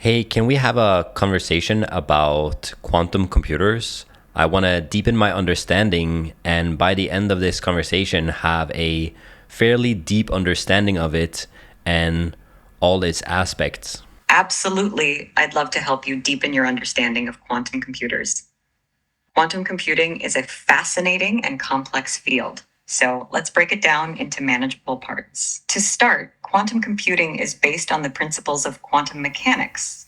Hey, can we have a conversation about quantum computers? I want to deepen my understanding and by the end of this conversation have a fairly deep understanding of it and all its aspects. Absolutely, I'd love to help you deepen your understanding of quantum computers. Quantum computing is a fascinating and complex field, so let's break it down into manageable parts. To start, quantum computing is based on the principles of quantum mechanics,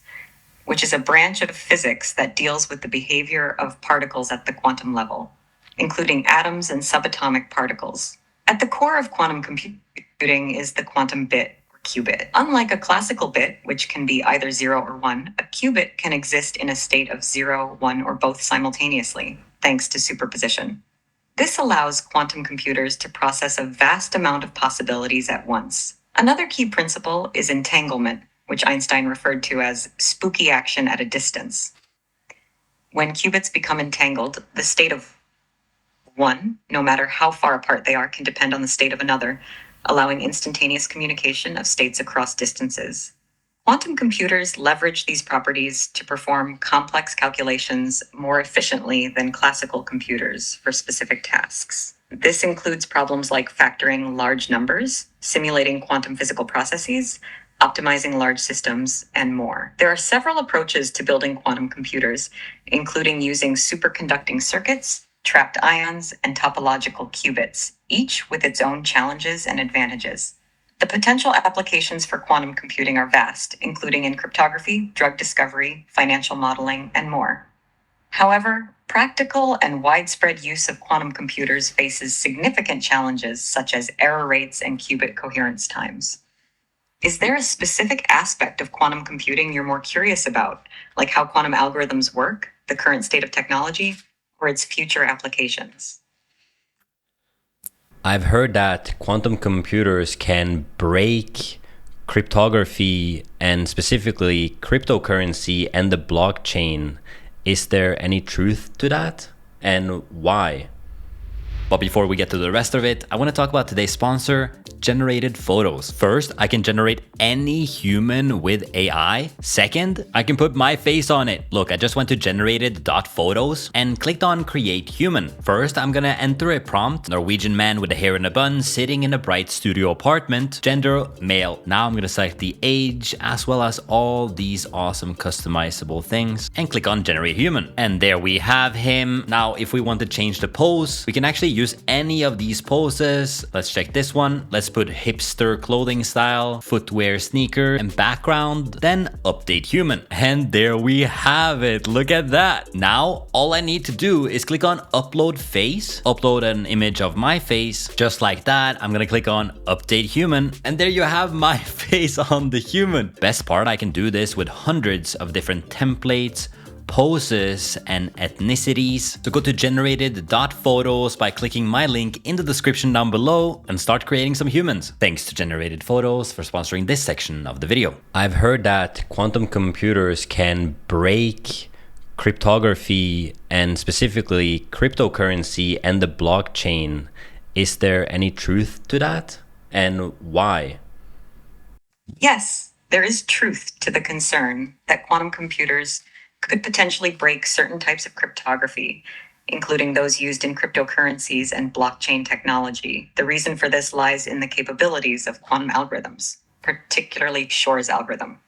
which is a branch of physics that deals with the behavior of particles at the quantum level, including atoms and subatomic particles. At the core of quantum computing is the quantum bit, or qubit. Unlike a classical bit, which can be either 0 or 1, a qubit can exist in a state of 0, 1, or both simultaneously, thanks to superposition. This allows quantum computers to process a vast amount of possibilities at once. Another key principle is entanglement, which Einstein referred to as spooky action at a distance. When qubits become entangled, the state of one, no matter how far apart they are, can depend on the state of another, allowing instantaneous communication of states across distances. Quantum computers leverage these properties to perform complex calculations more efficiently than classical computers for specific tasks. This includes problems like factoring large numbers, simulating quantum physical processes, optimizing large systems, and more. There are several approaches to building quantum computers, including using superconducting circuits, trapped ions, and topological qubits, each with its own challenges and advantages. The potential applications for quantum computing are vast, including in cryptography, drug discovery, financial modeling, and more. However, practical and widespread use of quantum computers faces significant challenges such as error rates and qubit coherence times. Is there a specific aspect of quantum computing you're more curious about, like how quantum algorithms work, the current state of technology, or its future applications? I've heard that quantum computers can break cryptography and specifically cryptocurrency and the blockchain. Is there any truth to that? And why? But before we get to the rest of it, I want to talk about today's sponsor, generated photos. First, I can generate any human with AI. Second, I can put my face on it. Look, I just went to generated.photos and clicked on create human. First, I'm gonna enter a prompt, Norwegian man with a hair in a bun sitting in a bright studio apartment, gender male. Now I'm gonna select the age as well as all these awesome customizable things and click on generate human. And there we have him. Now, if we want to change the pose, we can actually use any of these poses. Let's check this one. Let's put hipster clothing style, footwear, sneaker, and background, then update human. And there we have it. Look at that. Now, all I need to do is click on upload face, upload an image of my face. Just like that, I'm gonna click on update human, and there you have my face on the human. Best part, I can do this with hundreds of different templates, poses, and ethnicities. So go to generated.photos by clicking my link in the description down below and start creating some humans. Thanks to Generated Photos for sponsoring this section of the video. I've heard that quantum computers can break cryptography and specifically cryptocurrency and the blockchain. Is there any truth to that? And why? Yes, there is truth to the concern that quantum computers could potentially break certain types of cryptography, including those used in cryptocurrencies and blockchain technology. The reason for this lies in the capabilities of quantum algorithms, particularly Shor's algorithm.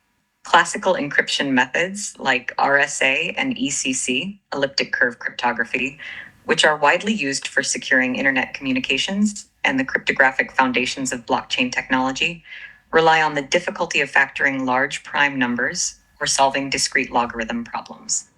Classical encryption methods like RSA and ECC, elliptic curve cryptography, which are widely used for securing internet communications and the cryptographic foundations of blockchain technology, rely on the difficulty of factoring large prime numbers or solving discrete logarithm problems.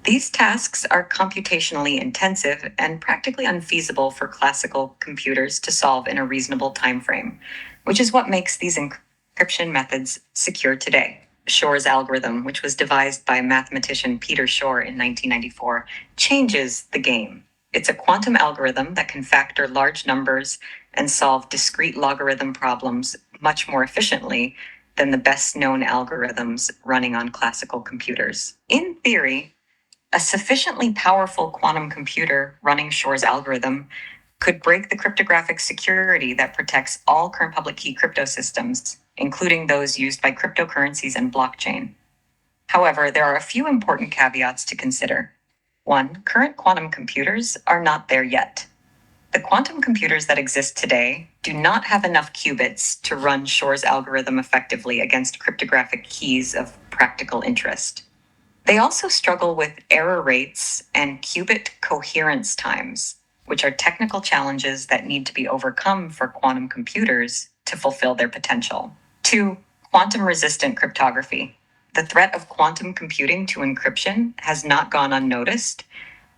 These tasks are computationally intensive and practically unfeasible for classical computers to solve in a reasonable time frame, which is what makes these encryption methods secure today. Shor's algorithm, which was devised by mathematician Peter Shor in 1994, changes the game. It's a quantum algorithm that can factor large numbers and solve discrete logarithm problems much more efficiently than the best known algorithms running on classical computers. In theory, a sufficiently powerful quantum computer running Shor's algorithm could break the cryptographic security that protects all current public key crypto systems including those used by cryptocurrencies and blockchain. However, there are a few important caveats to consider. One, current quantum computers are not there yet. The quantum computers that exist today do not have enough qubits to run Shor's algorithm effectively against cryptographic keys of practical interest. They also struggle with error rates and qubit coherence times, which are technical challenges that need to be overcome for quantum computers to fulfill their potential. 2. Quantum-resistant cryptography. The threat of quantum computing to encryption has not gone unnoticed,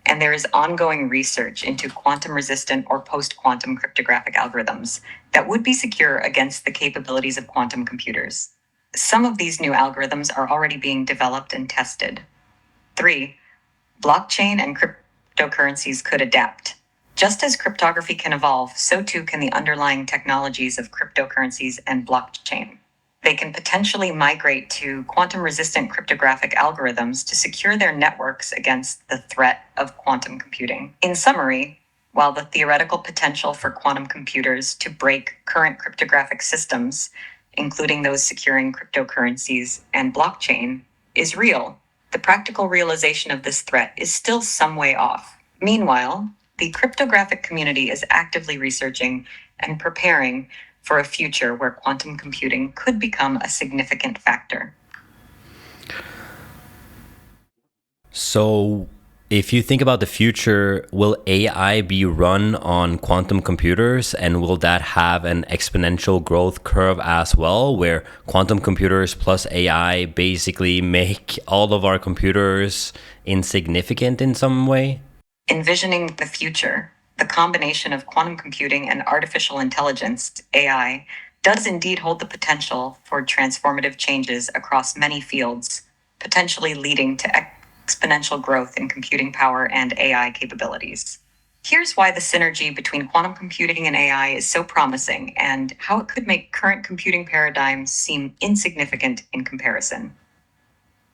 and there is ongoing research into quantum-resistant or post-quantum cryptographic algorithms that would be secure against the capabilities of quantum computers. Some of these new algorithms are already being developed and tested. 3. Blockchain and cryptocurrencies could adapt. Just as cryptography can evolve, so too can the underlying technologies of cryptocurrencies and blockchain. They can potentially migrate to quantum-resistant cryptographic algorithms to secure their networks against the threat of quantum computing. In summary, while the theoretical potential for quantum computers to break current cryptographic systems, including those securing cryptocurrencies and blockchain, is real, the practical realization of this threat is still some way off. Meanwhile, the cryptographic community is actively researching and preparing for a future where quantum computing could become a significant factor. So, if you think about the future, will AI be run on quantum computers, and will that have an exponential growth curve as well, where quantum computers plus AI basically make all of our computers insignificant in some way? Envisioning the future, the combination of quantum computing and artificial intelligence, AI, does indeed hold the potential for transformative changes across many fields, potentially leading to exponential growth in computing power and AI capabilities. Here's why the synergy between quantum computing and AI is so promising and how it could make current computing paradigms seem insignificant in comparison.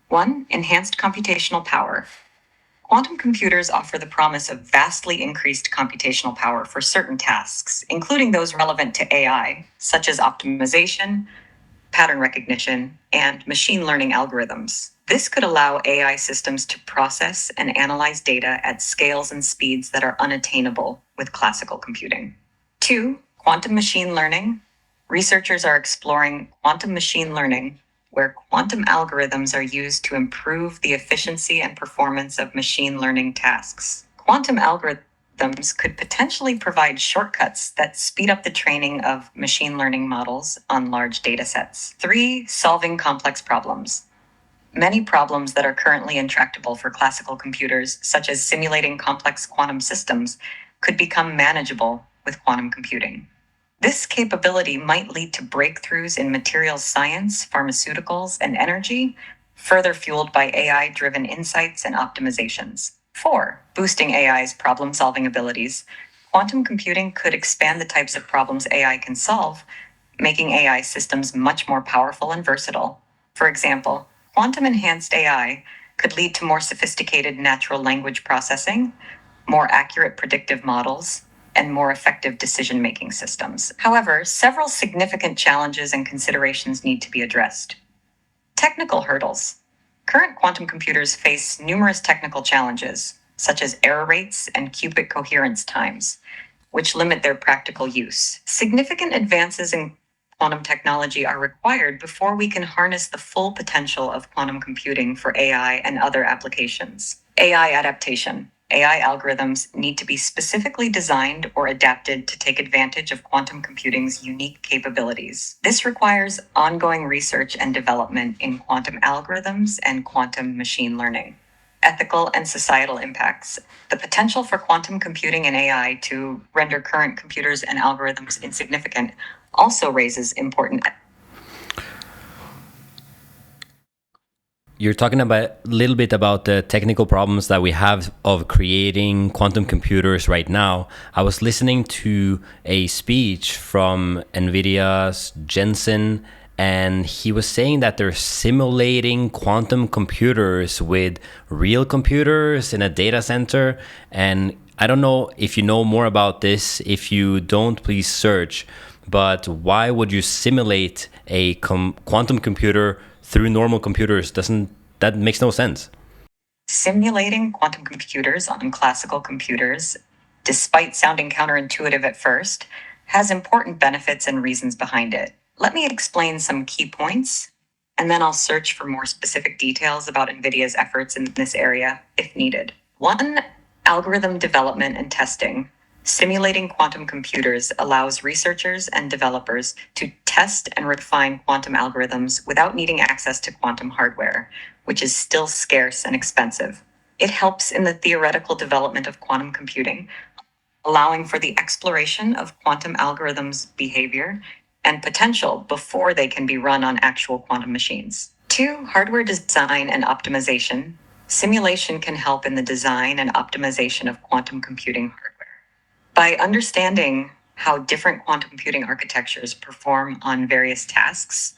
1. Enhanced computational power. Quantum computers offer the promise of vastly increased computational power for certain tasks, including those relevant to AI, such as optimization, pattern recognition, and machine learning algorithms. This could allow AI systems to process and analyze data at scales and speeds that are unattainable with classical computing. 2. Quantum machine learning. Researchers are exploring quantum machine learning, where quantum algorithms are used to improve the efficiency and performance of machine learning tasks. Quantum algorithms could potentially provide shortcuts that speed up the training of machine learning models on large data sets. 3. Solving complex problems. Many problems that are currently intractable for classical computers, such as simulating complex quantum systems, could become manageable with quantum computing. This capability might lead to breakthroughs in materials science, pharmaceuticals, and energy, further fueled by AI-driven insights and optimizations. 4. Boosting AI's problem-solving abilities. Quantum computing could expand the types of problems AI can solve, making AI systems much more powerful and versatile. For example, quantum-enhanced AI could lead to more sophisticated natural language processing, more accurate predictive models, and more effective decision-making systems. However, several significant challenges and considerations need to be addressed. Technical hurdles. Current quantum computers face numerous technical challenges, such as error rates and qubit coherence times, which limit their practical use. Significant advances in quantum technology are required before we can harness the full potential of quantum computing for AI and other applications. AI adaptation. AI algorithms need to be specifically designed or adapted to take advantage of quantum computing's unique capabilities. This requires ongoing research and development in quantum algorithms and quantum machine learning. Ethical and societal impacts. The potential for quantum computing and AI to render current computers and algorithms insignificant also raises important. You're talking about a little bit about the technical problems that we have of creating quantum computers right now. I was listening to a speech from NVIDIA's Jensen, and he was saying that they're simulating quantum computers with real computers in a data center. And I don't know if you know more about this. If you don't, please search. but why would you simulate a quantum computer through normal computers? That makes no sense. Simulating quantum computers on classical computers, despite sounding counterintuitive at first, has important benefits and reasons behind it. Let me explain some key points, and then I'll search for more specific details about NVIDIA's efforts in this area if needed. 1. Algorithm development and testing. Simulating quantum computers allows researchers and developers to test and refine quantum algorithms without needing access to quantum hardware, which is still scarce and expensive. It helps in the theoretical development of quantum computing, allowing for the exploration of quantum algorithms' behavior and potential before they can be run on actual quantum machines. 2. Hardware design and optimization. Simulation can help in the design and optimization of quantum computing hardware. By understanding how different quantum computing architectures perform on various tasks,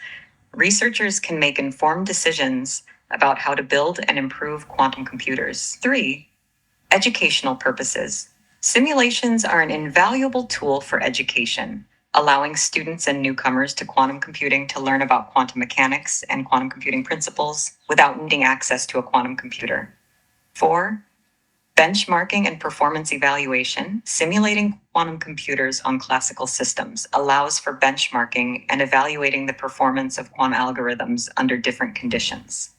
researchers can make informed decisions about how to build and improve quantum computers. 3. Educational purposes. Simulations are an invaluable tool for education, allowing students and newcomers to quantum computing to learn about quantum mechanics and quantum computing principles without needing access to a quantum computer. 4. Benchmarking and performance evaluation. Simulating quantum computers on classical systems allows for benchmarking and evaluating the performance of quantum algorithms under different conditions.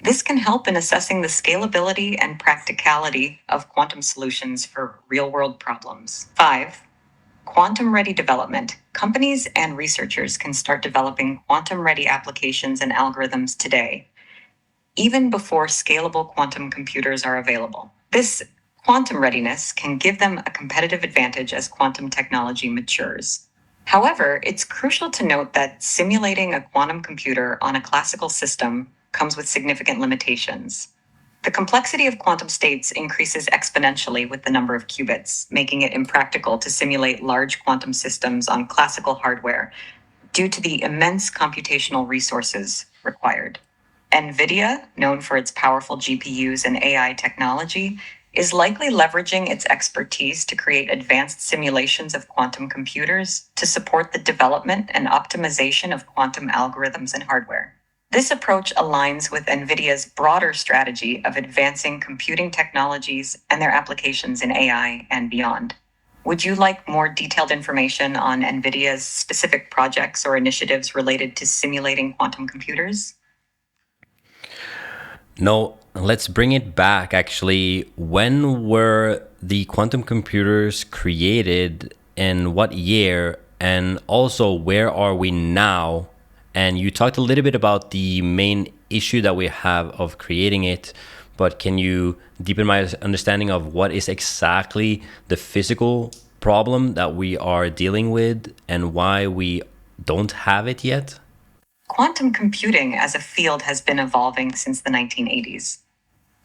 This can help in assessing the scalability and practicality of quantum solutions for real-world problems. 5. Quantum-ready development. Companies and researchers can start developing quantum-ready applications and algorithms today, even before scalable quantum computers are available. This quantum readiness can give them a competitive advantage as quantum technology matures. However, it's crucial to note that simulating a quantum computer on a classical system comes with significant limitations. The complexity of quantum states increases exponentially with the number of qubits, making it impractical to simulate large quantum systems on classical hardware due to the immense computational resources required. NVIDIA, known for its powerful GPUs and AI technology, is likely leveraging its expertise to create advanced simulations of quantum computers to support the development and optimization of quantum algorithms and hardware. This approach aligns with NVIDIA's broader strategy of advancing computing technologies and their applications in AI and beyond. Would you like more detailed information on NVIDIA's specific projects or initiatives related to simulating quantum computers? No, let's bring it back actually. When were the quantum computers created, in what year, and also where are we now? And you talked a little bit about the main issue that we have of creating it, but can you deepen my understanding of what is exactly the physical problem that we are dealing with and why we don't have it yet? Quantum computing as a field has been evolving since the 1980s.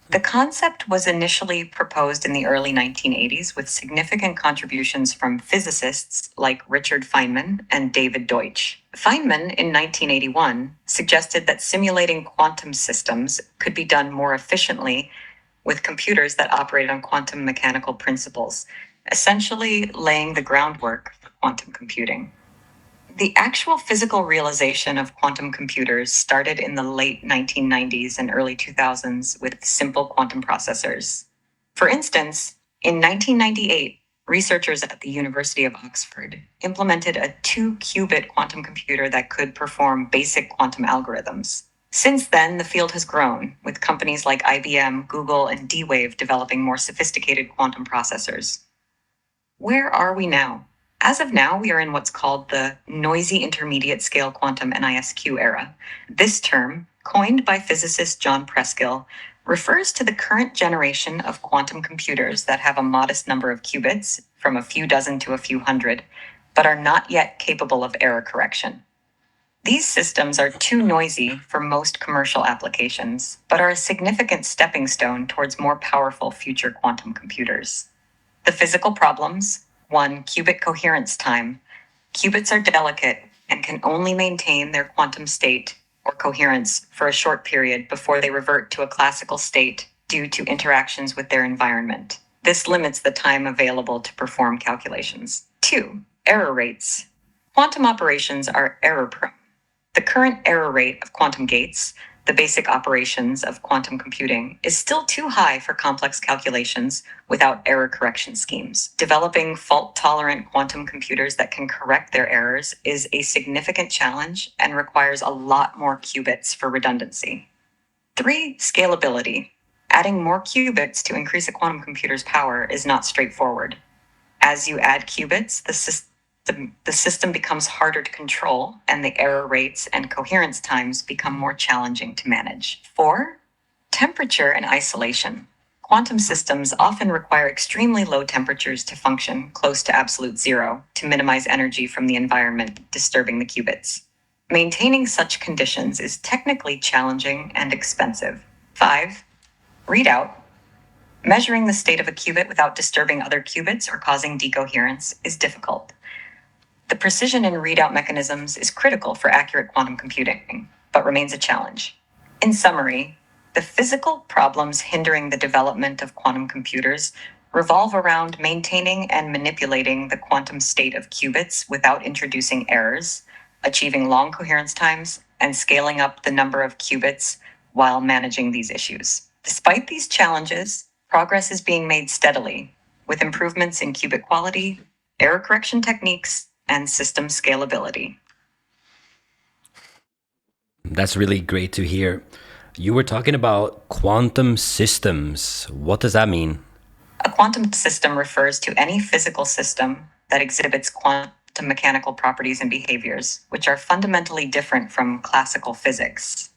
The concept was initially proposed in the early 1980s with significant contributions from physicists like Richard Feynman and David Deutsch. Feynman, in 1981, suggested that simulating quantum systems could be done more efficiently with computers that operate on quantum mechanical principles, essentially laying the groundwork for quantum computing. The actual physical realization of quantum computers started in the late 1990s and early 2000s with simple quantum processors. For instance, in 1998, researchers at the University of Oxford implemented a 2-qubit quantum computer that could perform basic quantum algorithms. Since then, the field has grown, with companies like IBM, Google, and D-Wave developing more sophisticated quantum processors. Where are we now? As of now, we are in what's called the noisy intermediate scale quantum NISQ era. This term, coined by physicist John Preskill, refers to the current generation of quantum computers that have a modest number of qubits, from a few dozen to a few hundred, but are not yet capable of error correction. These systems are too noisy for most commercial applications, but are a significant stepping stone towards more powerful future quantum computers. The physical problems: 1. Qubit coherence time. Qubits are delicate and can only maintain their quantum state or coherence for a short period before they revert to a classical state due to interactions with their environment. This limits the time available to perform calculations. 2. Error rates. Quantum operations are error-prone. The current error rate of quantum gates, the basic operations of quantum computing, is still too high for complex calculations without error correction schemes. Developing fault-tolerant quantum computers that can correct their errors is a significant challenge and requires a lot more qubits for redundancy. 3. Scalability. Adding more qubits to increase a quantum computer's power is not straightforward. As you add qubits, the system becomes harder to control, and the error rates and coherence times become more challenging to manage. 4. Temperature and isolation. Quantum systems often require extremely low temperatures to function, close to absolute zero, to minimize energy from the environment disturbing the qubits. Maintaining such conditions is technically challenging and expensive. 5. Readout. Measuring the state of a qubit without disturbing other qubits or causing decoherence is difficult. The precision in readout mechanisms is critical for accurate quantum computing, but remains a challenge. In summary, the physical problems hindering the development of quantum computers revolve around maintaining and manipulating the quantum state of qubits without introducing errors, achieving long coherence times, and scaling up the number of qubits while managing these issues. Despite these challenges, progress is being made steadily, with improvements in qubit quality, error correction techniques, and system scalability. That's really great to hear. You were talking about quantum systems. What does that mean? A quantum system refers to any physical system that exhibits quantum mechanical properties and behaviors, which are fundamentally different from classical physics.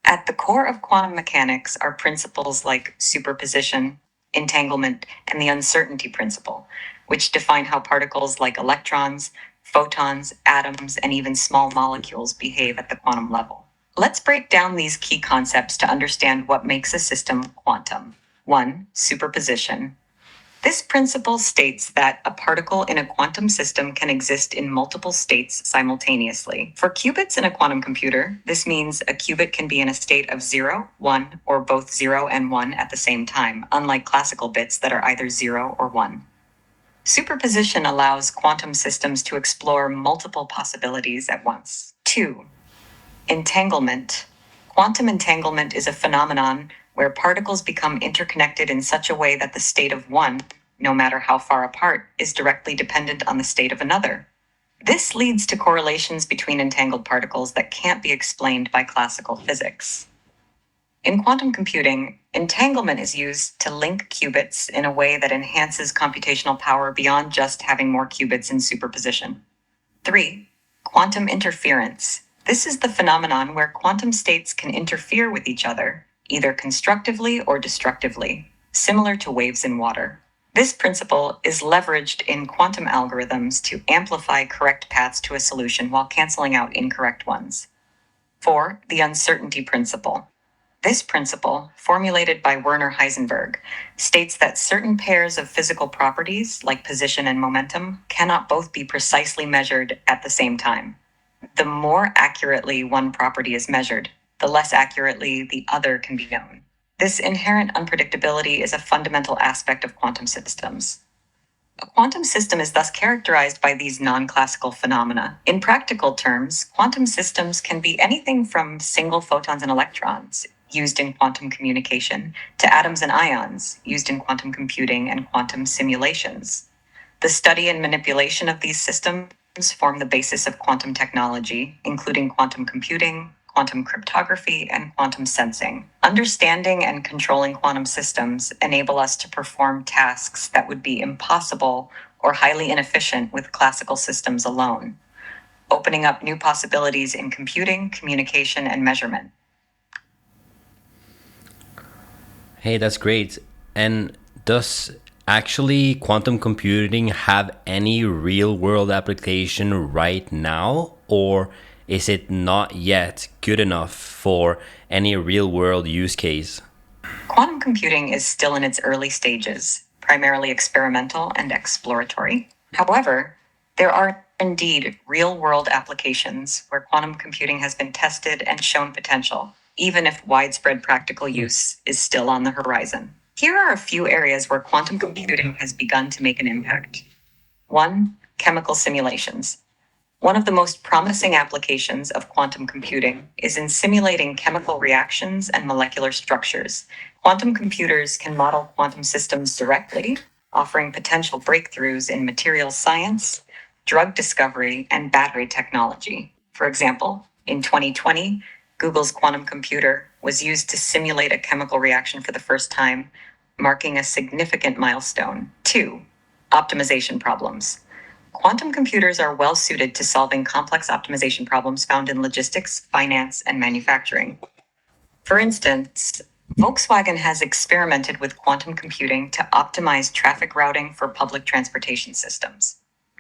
At the core of quantum mechanics are principles like superposition, entanglement, and the uncertainty principle, which define how particles like electrons, photons, atoms, and even small molecules behave at the quantum level. Let's break down these key concepts to understand what makes a system quantum. 1. Superposition. This principle states that a particle in a quantum system can exist in multiple states simultaneously. For qubits in a quantum computer, this means a qubit can be in a state of 0, 1, or both 0 and 1 at the same time, unlike classical bits that are either 0 or 1. Superposition allows quantum systems to explore multiple possibilities at once. 2. Entanglement. Quantum entanglement is a phenomenon where particles become interconnected in such a way that the state of one, no matter how far apart, is directly dependent on the state of another. This leads to correlations between entangled particles that can't be explained by classical physics. In quantum computing, entanglement is used to link qubits in a way that enhances computational power beyond just having more qubits in superposition. 3. Quantum interference. This is the phenomenon where quantum states can interfere with each other, either constructively or destructively, similar to waves in water. This principle is leveraged in quantum algorithms to amplify correct paths to a solution while canceling out incorrect ones. 4. The uncertainty principle. This principle, formulated by Werner Heisenberg, states that certain pairs of physical properties, like position and momentum, cannot both be precisely measured at the same time. The more accurately one property is measured, the less accurately the other can be known. This inherent unpredictability is a fundamental aspect of quantum systems. A quantum system is thus characterized by these non-classical phenomena. In practical terms, quantum systems can be anything from single photons and electrons, used in quantum communication, to atoms and ions, used in quantum computing and quantum simulations. The study and manipulation of these systems form the basis of quantum technology, including quantum computing, quantum cryptography, and quantum sensing. Understanding and controlling quantum systems enable us to perform tasks that would be impossible or highly inefficient with classical systems alone, opening up new possibilities in computing, communication, and measurement. Hey, that's great. And does actually quantum computing have any real world application right now? Or is it not yet good enough for any real world use case? Quantum computing is still in its early stages, primarily experimental and exploratory. However, there are indeed real-world applications where quantum computing has been tested and shown potential, even if widespread practical use is still on the horizon. Here are a few areas where quantum computing has begun to make an impact. 1. Chemical simulations. One of the most promising applications of quantum computing is in simulating chemical reactions and molecular structures. Quantum computers can model quantum systems directly, offering potential breakthroughs in materials science, drug discovery, and battery technology. For example, in 2020, Google's quantum computer was used to simulate a chemical reaction for the first time, marking a significant milestone. 2. Optimization problems. Quantum computers are well suited to solving complex optimization problems found in logistics, finance, and manufacturing. For instance, Volkswagen has experimented with quantum computing to optimize traffic routing for public transportation systems.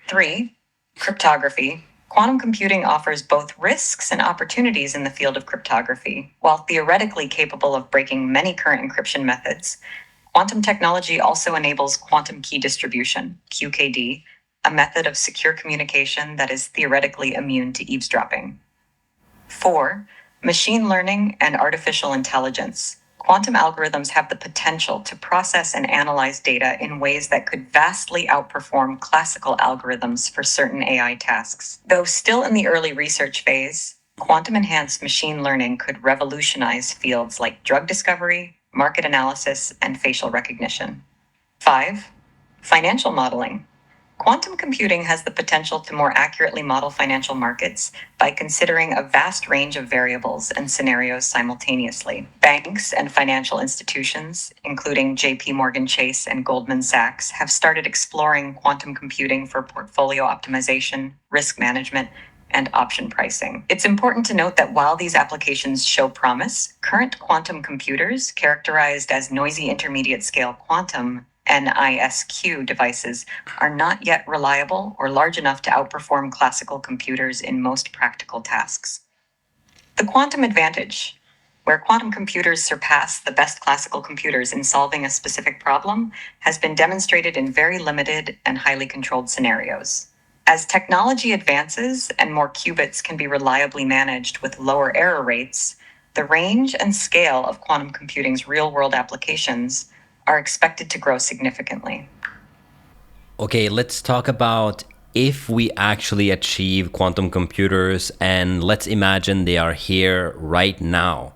3. Cryptography. Quantum computing offers both risks and opportunities in the field of cryptography. While theoretically capable of breaking many current encryption methods, quantum technology also enables quantum key distribution, QKD, a method of secure communication that is theoretically immune to eavesdropping. 4. Machine learning and artificial intelligence. Quantum algorithms have the potential to process and analyze data in ways that could vastly outperform classical algorithms for certain AI tasks. Though still in the early research phase, quantum enhanced machine learning could revolutionize fields like drug discovery, market analysis, and facial recognition. 5. Financial modeling. Quantum computing has the potential to more accurately model financial markets by considering a vast range of variables and scenarios simultaneously. Banks and financial institutions, including JP Morgan Chase and Goldman Sachs, have started exploring quantum computing for portfolio optimization, risk management, and option pricing. It's important to note that while these applications show promise, current quantum computers, characterized as noisy intermediate scale quantum NISQ devices, are not yet reliable or large enough to outperform classical computers in most practical tasks. The quantum advantage, where quantum computers surpass the best classical computers in solving a specific problem, has been demonstrated in very limited and highly controlled scenarios. As technology advances and more qubits can be reliably managed with lower error rates, the range and scale of quantum computing's real-world applications are expected to grow significantly. Okay, let's talk about if we actually achieve quantum computers, and let's imagine they are here right now.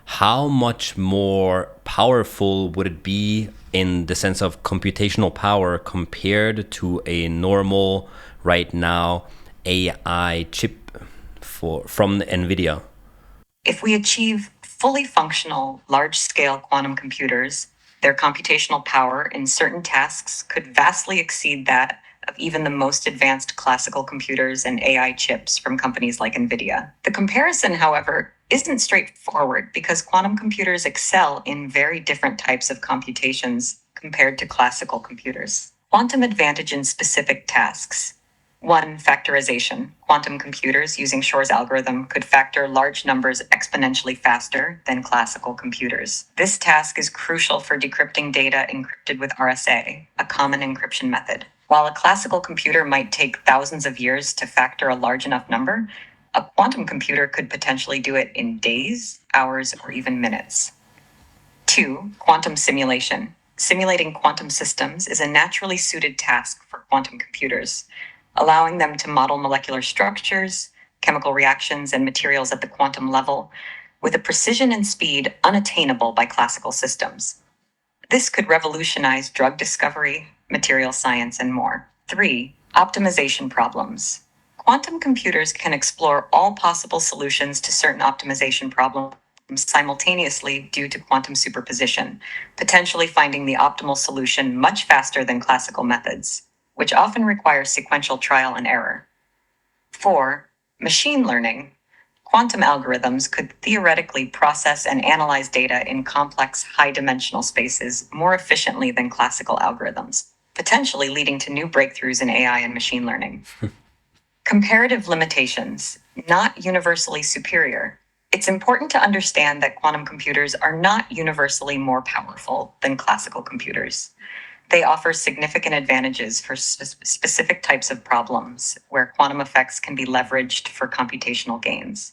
How much more powerful would it be in the sense of computational power compared to a normal, right now, AI chip from NVIDIA? If we achieve fully functional, large-scale quantum computers, their computational power in certain tasks could vastly exceed that of even the most advanced classical computers and AI chips from companies like NVIDIA. The comparison, however, isn't straightforward because quantum computers excel in very different types of computations compared to classical computers. Quantum advantage in specific tasks. 1. Factorization. Quantum computers using Shor's algorithm could factor large numbers exponentially faster than classical computers. This task is crucial for decrypting data encrypted with RSA, a common encryption method. While a classical computer might take thousands of years to factor a large enough number, a quantum computer could potentially do it in days, hours, or even minutes. 2. Quantum simulation. Simulating quantum systems is a naturally suited task for quantum computers, allowing them to model molecular structures, chemical reactions, and materials at the quantum level with a precision and speed unattainable by classical systems. This could revolutionize drug discovery, material science, and more. 3. Optimization problems. Quantum computers can explore all possible solutions to certain optimization problems simultaneously due to quantum superposition, potentially finding the optimal solution much faster than classical methods, which often requires sequential trial and error. 4. Machine learning. Quantum algorithms could theoretically process and analyze data in complex, high-dimensional spaces more efficiently than classical algorithms, potentially leading to new breakthroughs in AI and machine learning. Comparative limitations, not universally superior. It's important to understand that quantum computers are not universally more powerful than classical computers. They offer significant advantages for specific types of problems where quantum effects can be leveraged for computational gains.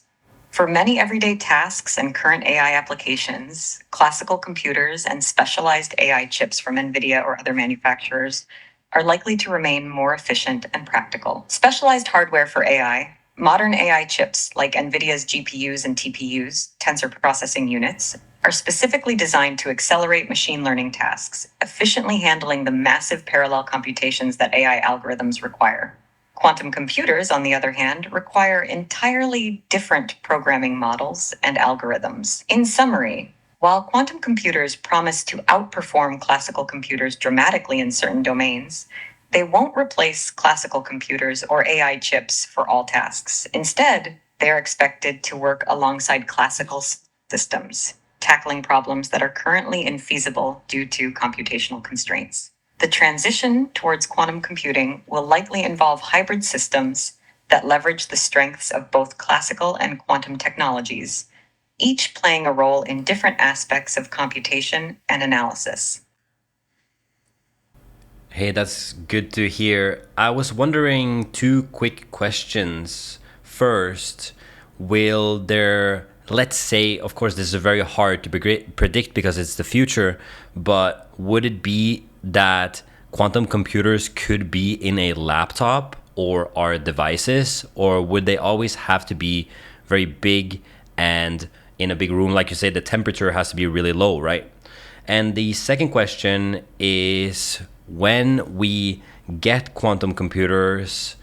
For many everyday tasks and current AI applications, classical computers and specialized AI chips from NVIDIA or other manufacturers are likely to remain more efficient and practical. Specialized hardware for AI, modern AI chips like NVIDIA's GPUs and TPUs, tensor processing units, are specifically designed to accelerate machine learning tasks, efficiently handling the massive parallel computations that AI algorithms require. Quantum computers, on the other hand, require entirely different programming models and algorithms. In summary, while quantum computers promise to outperform classical computers dramatically in certain domains, they won't replace classical computers or AI chips for all tasks. Instead, they're expected to work alongside classical systems, tackling problems that are currently infeasible due to computational constraints. The transition towards quantum computing will likely involve hybrid systems that leverage the strengths of both classical and quantum technologies, each playing a role in different aspects of computation and analysis. Hey, that's good to hear. I was wondering two quick questions. First, will there, let's say, of course, this is very hard to predict because it's the future, but would it be that quantum computers could be in a laptop or our devices, or would they always have to be very big and in a big room? Like you say, the temperature has to be really low, right? And the second question is, when we get quantum computers,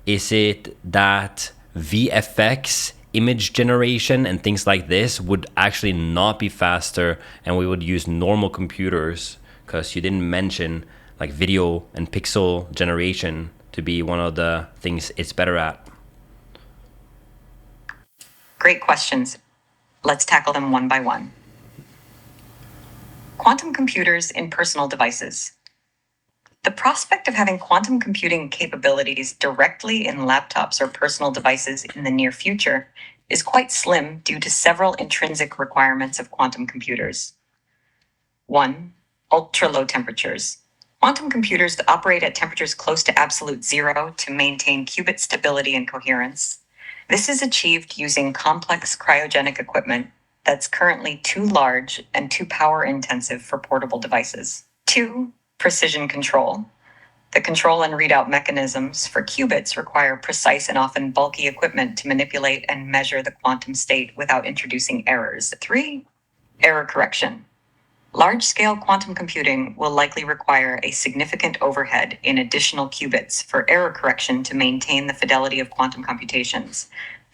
is it that VFX image generation and things like this would actually not be faster and we would use normal computers? Because you didn't mention like video and pixel generation to be one of the things it's better at. Great questions. Let's tackle them one by one. Quantum computers in personal devices. The prospect of having quantum computing capabilities directly in laptops or personal devices in the near future is quite slim due to several intrinsic requirements of quantum computers. 1. Ultra-low temperatures. Quantum computers operate at temperatures close to absolute zero to maintain qubit stability and coherence. This is achieved using complex cryogenic equipment that's currently too large and too power-intensive for portable devices. 2. Precision control. The control and readout mechanisms for qubits require precise and often bulky equipment to manipulate and measure the quantum state without introducing errors. 3. Error correction. Large-scale quantum computing will likely require a significant overhead in additional qubits for error correction to maintain the fidelity of quantum computations,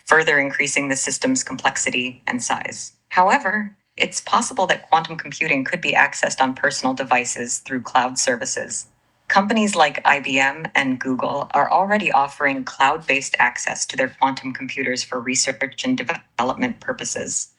further increasing the system's complexity and size. However, it's possible that quantum computing could be accessed on personal devices through cloud services. Companies like IBM and Google are already offering cloud-based access to their quantum computers for research and development purposes.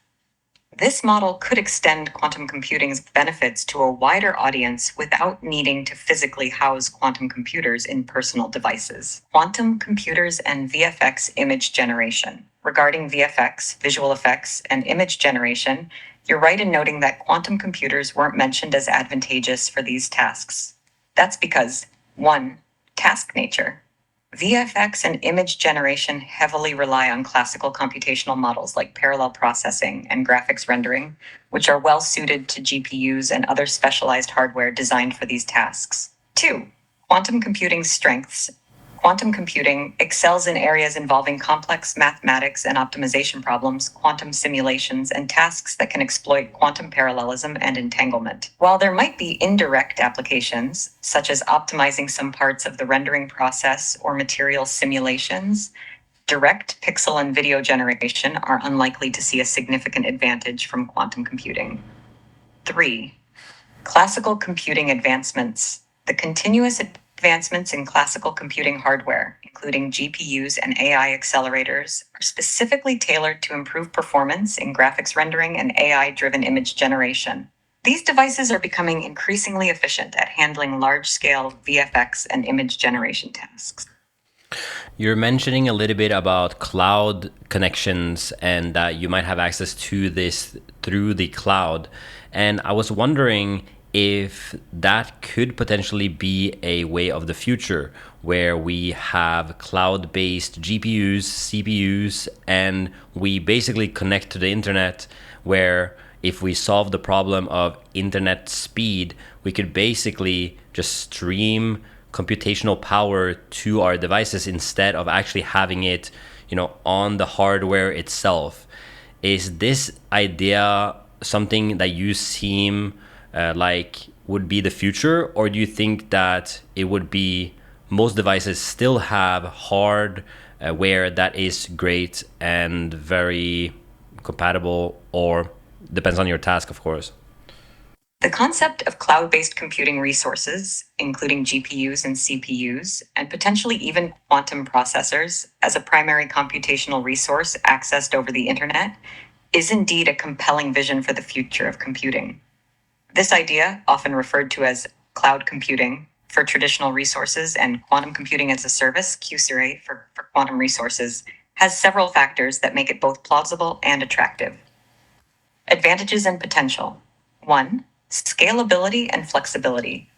This model could extend quantum computing's benefits to a wider audience without needing to physically house quantum computers in personal devices. Quantum computers and VFX image generation. Regarding VFX, visual effects, and image generation, you're right in noting that quantum computers weren't mentioned as advantageous for these tasks. That's because, 1. Task nature. VFX and image generation heavily rely on classical computational models like parallel processing and graphics rendering, which are well suited to GPUs and other specialized hardware designed for these tasks. 2. Quantum computing strengths. Quantum computing excels in areas involving complex mathematics and optimization problems, quantum simulations, and tasks that can exploit quantum parallelism and entanglement. While there might be indirect applications, such as optimizing some parts of the rendering process or material simulations, direct pixel and video generation are unlikely to see a significant advantage from quantum computing. 3. Classical computing advancements. The continuous advancements in classical computing hardware, including GPUs and AI accelerators, are specifically tailored to improve performance in graphics rendering and AI-driven image generation. These devices are becoming increasingly efficient at handling large-scale VFX and image generation tasks. You're mentioning a little bit about cloud connections and that you might have access to this through the cloud. And I was wondering if that could potentially be a way of the future where we have cloud-based GPUs, CPUs, and we basically connect to the internet, where if we solve the problem of internet speed, we could basically just stream computational power to our devices instead of actually having it, on the hardware itself. Is this idea something that you seem like would be the future, or do you think that it would be most devices still have hardware that is great and very compatible, or depends on your task, of course? The concept of cloud-based computing resources, including GPUs and CPUs, and potentially even quantum processors as a primary computational resource accessed over the internet, is indeed a compelling vision for the future of computing. This idea, often referred to as cloud computing for traditional resources and quantum computing as a service, QCRA, for quantum resources, has several factors that make it both plausible and attractive. Advantages and potential. 1. Scalability and flexibility.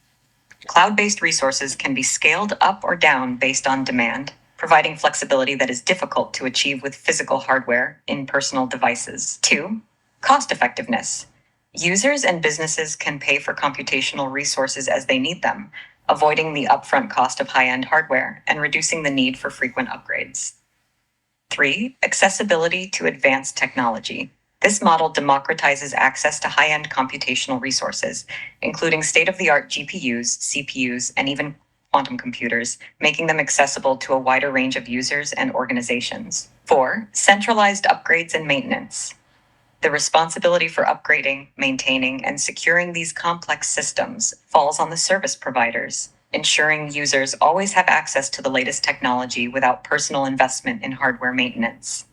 Cloud-based resources can be scaled up or down based on demand, providing flexibility that is difficult to achieve with physical hardware in personal devices. 2. Cost effectiveness. Users and businesses can pay for computational resources as they need them, avoiding the upfront cost of high-end hardware and reducing the need for frequent upgrades. 3. Accessibility to advanced technology. This model democratizes access to high-end computational resources, including state-of-the-art GPUs, CPUs, and even quantum computers, making them accessible to a wider range of users and organizations. 4. Centralized upgrades and maintenance. The responsibility for upgrading, maintaining, and securing these complex systems falls on the service providers, ensuring users always have access to the latest technology without personal investment in hardware maintenance.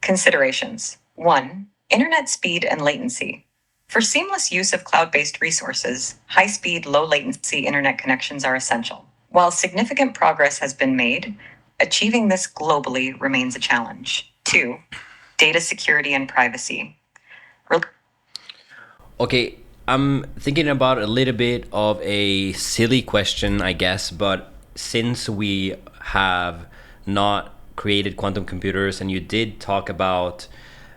Considerations. 1. Internet speed and latency. For seamless use of cloud-based resources, high-speed, low-latency internet connections are essential. While significant progress has been made, achieving this globally remains a challenge. 2. Data security and privacy. Okay, I'm thinking about a little bit of a silly question, I guess, but since we have not created quantum computers, and you did talk about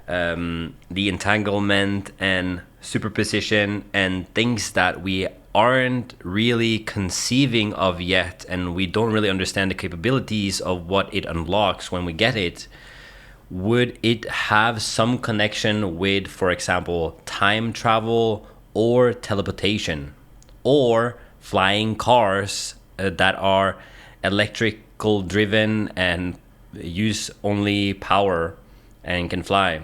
the entanglement and superposition and things that we aren't really conceiving of yet, and we don't really understand the capabilities of what it unlocks when we get it, would it have some connection with, for example, time travel or teleportation or flying cars that are electrical driven and use only power and can fly?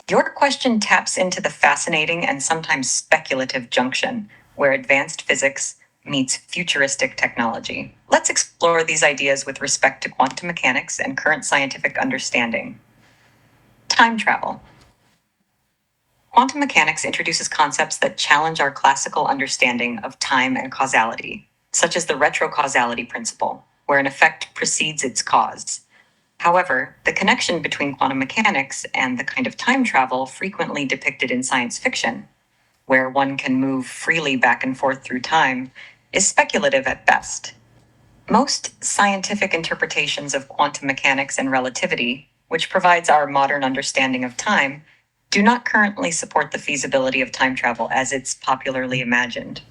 Your question taps into the fascinating and sometimes speculative junction where advanced physics meets futuristic technology. Let's explore these ideas with respect to quantum mechanics and current scientific understanding. Time travel. Quantum mechanics introduces concepts that challenge our classical understanding of time and causality, such as the retrocausality principle, where an effect precedes its cause. However, the connection between quantum mechanics and the kind of time travel frequently depicted in science fiction, where one can move freely back and forth through time, is speculative at best. Most scientific interpretations of quantum mechanics and relativity, which provides our modern understanding of time, do not currently support the feasibility of time travel as it's popularly imagined.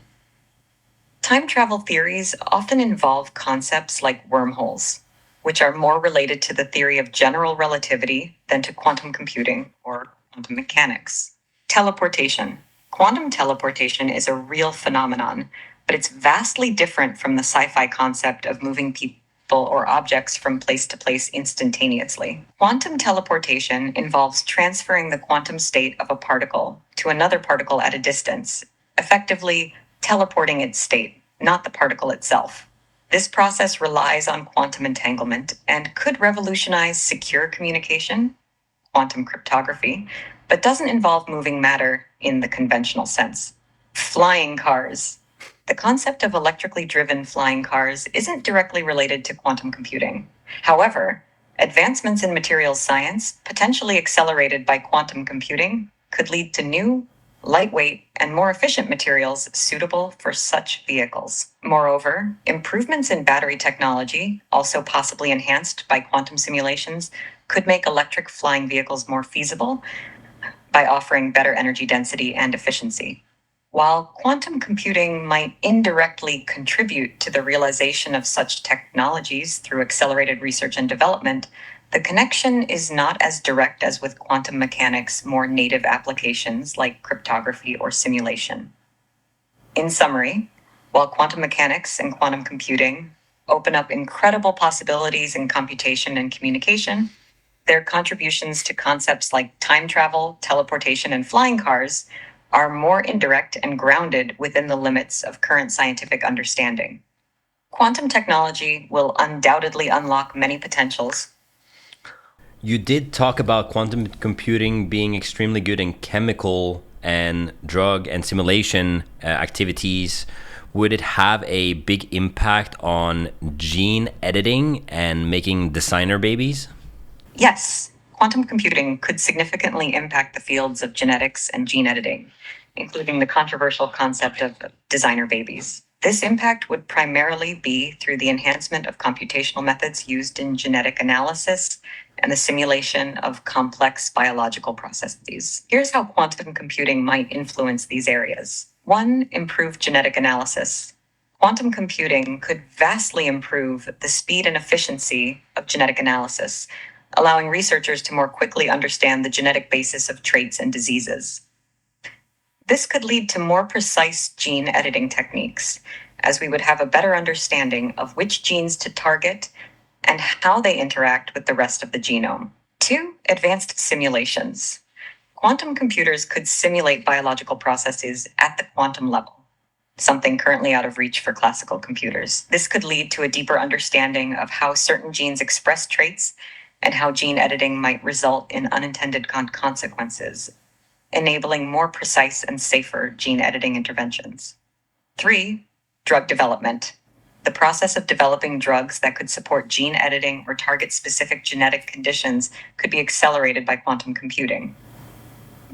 Time travel theories often involve concepts like wormholes, which are more related to the theory of general relativity than to quantum computing or quantum mechanics. Teleportation. Quantum teleportation is a real phenomenon, but it's vastly different from the sci-fi concept of moving people or objects from place to place instantaneously. Quantum teleportation involves transferring the quantum state of a particle to another particle at a distance, effectively teleporting its state, not the particle itself. This process relies on quantum entanglement and could revolutionize secure communication, quantum cryptography, but doesn't involve moving matter in the conventional sense. Flying cars. The concept of electrically driven flying cars isn't directly related to quantum computing. However, advancements in materials science, potentially accelerated by quantum computing, could lead to new, lightweight, and more efficient materials suitable for such vehicles. Moreover, improvements in battery technology, also possibly enhanced by quantum simulations, could make electric flying vehicles more feasible by offering better energy density and efficiency. While quantum computing might indirectly contribute to the realization of such technologies through accelerated research and development, the connection is not as direct as with quantum mechanics' more native applications like cryptography or simulation. In summary, while quantum mechanics and quantum computing open up incredible possibilities in computation and communication, their contributions to concepts like time travel, teleportation, and flying cars are more indirect and grounded within the limits of current scientific understanding. Quantum technology will undoubtedly unlock many potentials. You did talk about quantum computing being extremely good in chemical and drug and simulation activities. Would it have a big impact on gene editing and making designer babies? Yes, quantum computing could significantly impact the fields of genetics and gene editing, including the controversial concept of designer babies. This impact would primarily be through the enhancement of computational methods used in genetic analysis and the simulation of complex biological processes. Here's how quantum computing might influence these areas. 1. Improved genetic analysis. Quantum computing could vastly improve the speed and efficiency of genetic analysis, allowing researchers to more quickly understand the genetic basis of traits and diseases. This could lead to more precise gene editing techniques, as we would have a better understanding of which genes to target and how they interact with the rest of the genome. 2. Advanced simulations. Quantum computers could simulate biological processes at the quantum level, something currently out of reach for classical computers. This could lead to a deeper understanding of how certain genes express traits and how gene editing might result in unintended consequences, enabling more precise and safer gene editing interventions. 3. Drug development. The process of developing drugs that could support gene editing or target specific genetic conditions could be accelerated by quantum computing.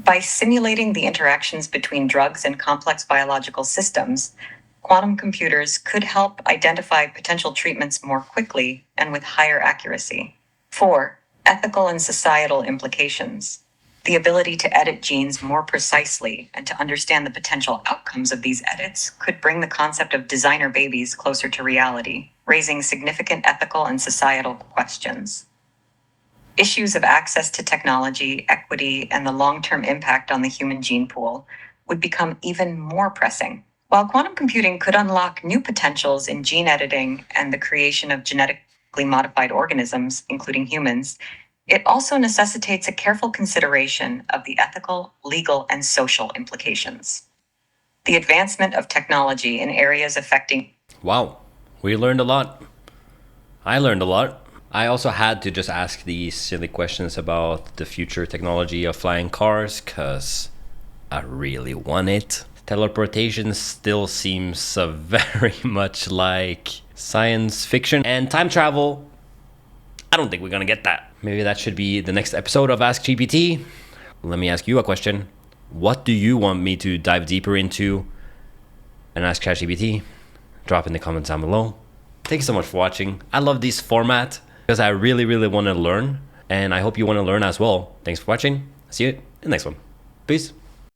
By simulating the interactions between drugs and complex biological systems, quantum computers could help identify potential treatments more quickly and with higher accuracy. 4. Ethical and societal implications. The ability to edit genes more precisely and to understand the potential outcomes of these edits could bring the concept of designer babies closer to reality, raising significant ethical and societal questions. Issues of access to technology, equity, and the long-term impact on the human gene pool would become even more pressing. While quantum computing could unlock new potentials in gene editing and the creation of genetically modified organisms, including humans, it also necessitates a careful consideration of the ethical, legal, and social implications. The advancement of technology in areas affecting... Wow, we learned a lot. I learned a lot. I also had to just ask these silly questions about the future technology of flying cars because I really want it. Teleportation still seems very much like science fiction, and time travel, I don't think we're gonna get that. Maybe that should be the next episode of Ask GPT. Let me ask you a question. What do you want me to dive deeper into and ask ChatGPT? Drop in the comments down below. Thank you so much for watching. I love this format because I really, really want to learn, and I hope you want to learn as well. Thanks for watching. See you in the next one. Peace.